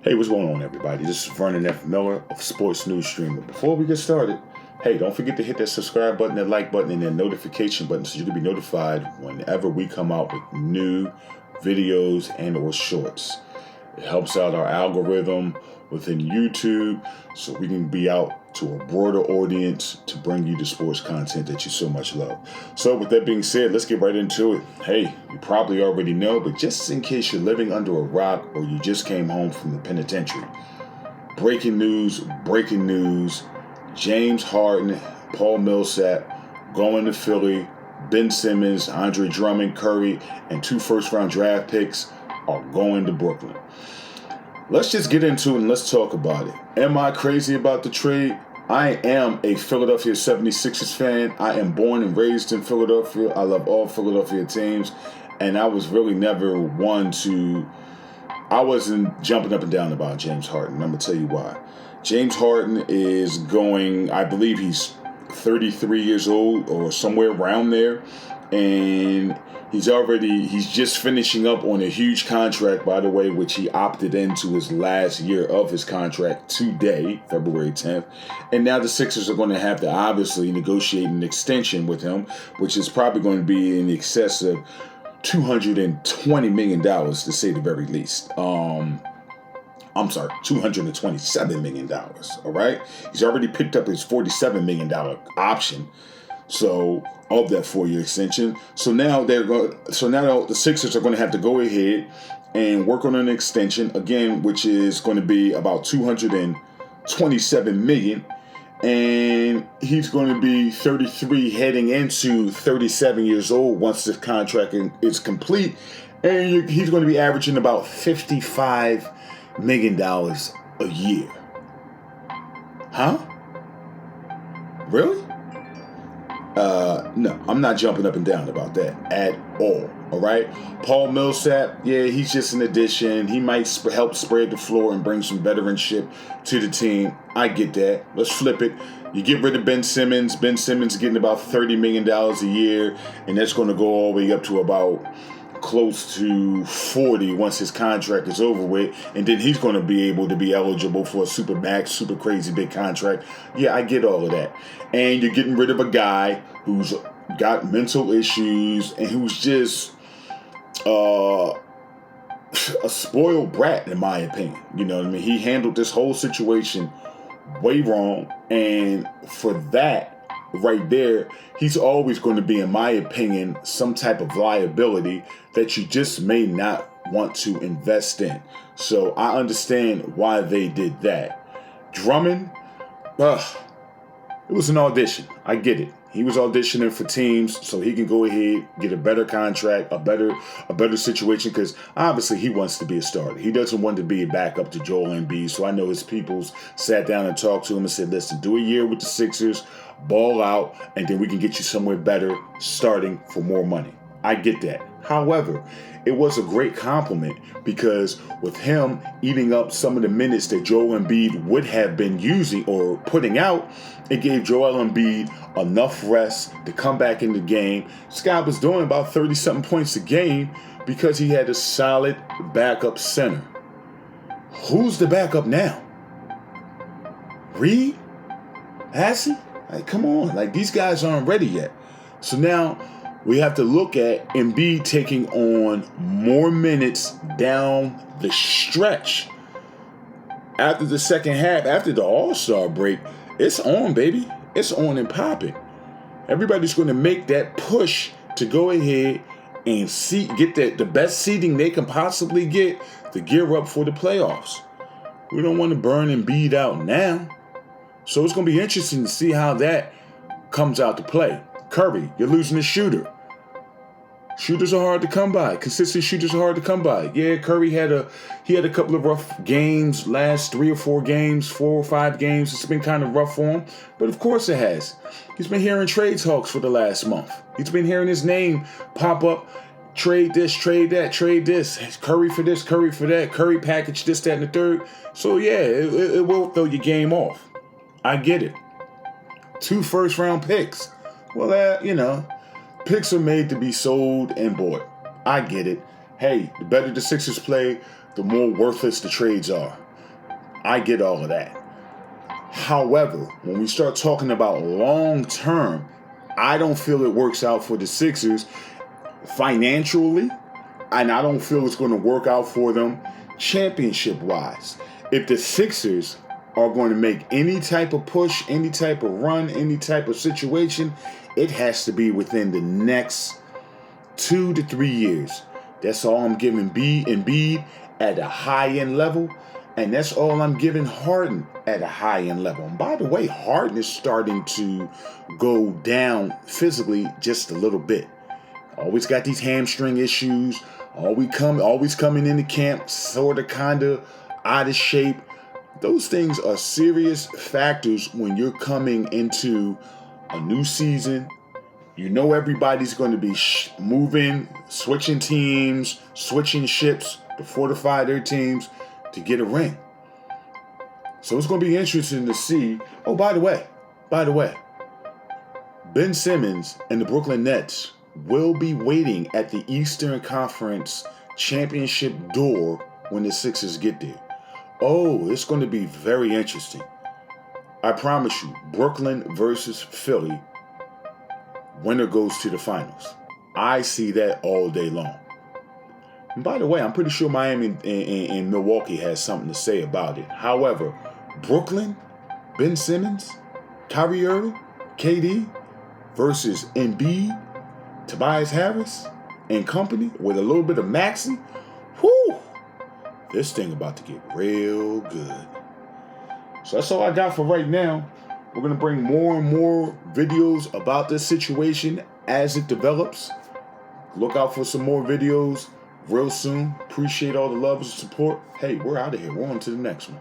Hey, what's going on, everybody? This is Vernon F. Miller of Sports News Streamer. Before we get started, hey, don't forget to hit that subscribe button, that like button, and that notification button so you can be notified whenever we come out with new videos and or shorts. It helps out our algorithm within YouTube so we can be out to a broader audience to bring you the sports content that you so much love. So with that being said, let's get right into it. Hey, you probably already know, but just in case you're living under a rock or you just came home from the penitentiary, breaking news, James Harden, Paul Millsap going to Philly, Ben Simmons, Andre Drummond, Curry, and 2 first-round draft picks are going to Brooklyn. Let's just get into it and let's talk about it. Am I crazy about the trade? I am a Philadelphia 76ers fan. I am born and raised in Philadelphia. I love all Philadelphia teams. And I was really never I wasn't jumping up and down about James Harden. I'm going to tell you why. James Harden is going, I believe he's 33 years old or somewhere around there. And he's just finishing up on a huge contract, by the way, which he opted into his last year of his contract today, February 10th. And now the Sixers are going to have to obviously negotiate an extension with him, which is probably going to be in excess of $220 million, to say the very least. $227 million, all right? He's already picked up his $47 million option. So of that 4-year extension, so now the Sixers are going to have to go ahead and work on an extension again, which is going to be about $227 million, and he's going to be 33, heading into 37 years old once the contract is complete, and he's going to be averaging about $55 million a year. Huh? Really? No, I'm not jumping up and down about that at all right? Paul Millsap, yeah, he's just an addition. He might help spread the floor and bring some veteranship to the team. I get that. Let's flip it. You get rid of Ben Simmons. Ben Simmons getting about $30 million a year, and that's going to go all the way up to about close to 40 once his contract is over with, and then he's going to be able to be eligible for a super max, super crazy big contract. Yeah, I get all of that. And you're getting rid of a guy who's got mental issues and who's just a spoiled brat, in my opinion. You know what I mean? He handled this whole situation way wrong, and for that right there, he's always going to be, in my opinion, some type of liability that you just may not want to invest in. So I understand why they did that. Drummond, it was an audition. I get it. He was auditioning for teams so he can go ahead, get a better contract, a better situation, because obviously he wants to be a starter. He doesn't want to be a backup to Joel Embiid. So I know his peoples sat down and talked to him and said, listen, do a year with the Sixers, ball out, and then we can get you somewhere better starting for more money. I get that. However, it was a great compliment because with him eating up some of the minutes that Joel Embiid would have been using or putting out, it gave Joel Embiid enough rest to come back in the game. This guy was doing about 30-something points a game because he had a solid backup center. Who's the backup now? Reed? Hassie? Like, come on. Like, these guys aren't ready yet. So now we have to look at Embiid taking on more minutes down the stretch. After the second half, after the All-Star break, it's on, baby. It's on and popping. Everybody's going to make that push to go ahead and get the best seeding they can possibly get to gear up for the playoffs. We don't want to burn Embiid out now. So it's going to be interesting to see how that comes out to play. Curry, you're losing a shooter. Shooters are hard to come by. Consistent shooters are hard to come by. Yeah, Curry had a couple of rough games, last 3 or 4 games, 4 or 5 games. It's been kind of rough for him, but of course it has. He's been hearing trade talks for the last month. He's been hearing his name pop up. Trade this, trade that, trade this. Curry for this, Curry for that. Curry package this, that, and the third. So yeah, it will throw your game off. I get it. 2 first-round picks. Well, picks are made to be sold and bought. I get it. Hey, the better the Sixers play, the more worthless the trades are. I get all of that. However, when we start talking about long term, I don't feel it works out for the Sixers financially, and I don't feel it's going to work out for them championship-wise. If the Sixers are going to make any type of push, any type of run, any type of situation, it has to be within the next 2 to 3 years. That's all I'm giving Embiid at a high-end level, and that's all I'm giving Harden at a high-end level. And by the way, Harden is starting to go down physically just a little bit. Always got these hamstring issues. Always coming into camp sort of kind of out of shape. Those things are serious factors when you're coming into a new season. You know everybody's going to be moving, switching teams, switching ships to fortify their teams to get a ring. So it's going to be interesting to see. Oh, by the way, Ben Simmons and the Brooklyn Nets will be waiting at the Eastern Conference Championship door when the Sixers get there. Oh, it's going to be very interesting. I promise you, Brooklyn versus Philly, winner goes to the finals. I see that all day long. And by the way, I'm pretty sure Miami and Milwaukee has something to say about it. However, Brooklyn, Ben Simmons, Kyrie Irving, KD versus Embiid, Tobias Harris, and company with a little bit of Maxey, whoo! This thing about to get real good. So that's all I got for right now. We're going to bring more and more videos about this situation as it develops. Look out for some more videos real soon. Appreciate all the love and support. Hey, we're out of here. We're on to the next one.